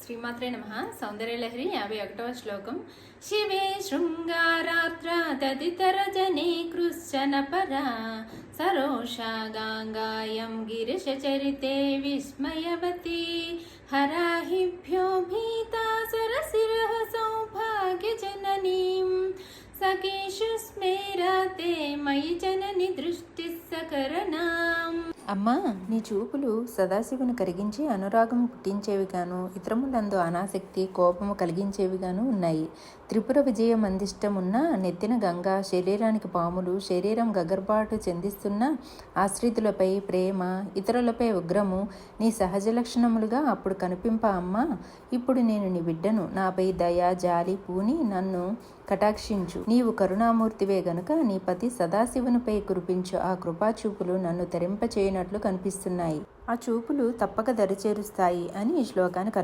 శ్రీమాత్రే నమః. సౌందర్యలహరి 51వ శ్లోకం. శివే శృంగారాత్ర తదితరజనే కృశ్చన పరా సరోషా గాంగాయం గిరిశచరితే విస్మయవతి హరాహిభ్యో భీతా సరసిరః సౌభాగ్యజననీం సఖీషు స్మేరాతే మయి జనని దృష్టి సకరణాం. అమ్మా, నీ చూపులు సదాశివుని కరిగించి అనురాగం పుట్టించేవిగాను, ఇతరములందు అనాసక్తి కోపము కలిగించేవిగాను ఉన్నాయి. త్రిపుర విజయం అందిష్టమున్న నెత్తిన గంగ, శరీరానికి పాములు, శరీరం గగర్బాటు చెందిస్తున్న ఆశ్రితులపై ప్రేమ, ఇతరులపై ఉగ్రము నీ సహజ లక్షణములుగా అప్పుడు కనిపింప. అమ్మా, ఇప్పుడు నేను నీ బిడ్డను, నాపై దయ జాలి పూని నన్ను కటాక్షించు. నీవు కరుణామూర్తివే గనుక నీ పతి సదాశివునిపై కురిపించు ఆ కృపాచూపులు నన్ను తరింపచేయనట్లు కనిపిస్తున్నాయి. ఆ చూపులు తప్పక దరిచేరుస్తాయి అని ఈ శ్లోకానికి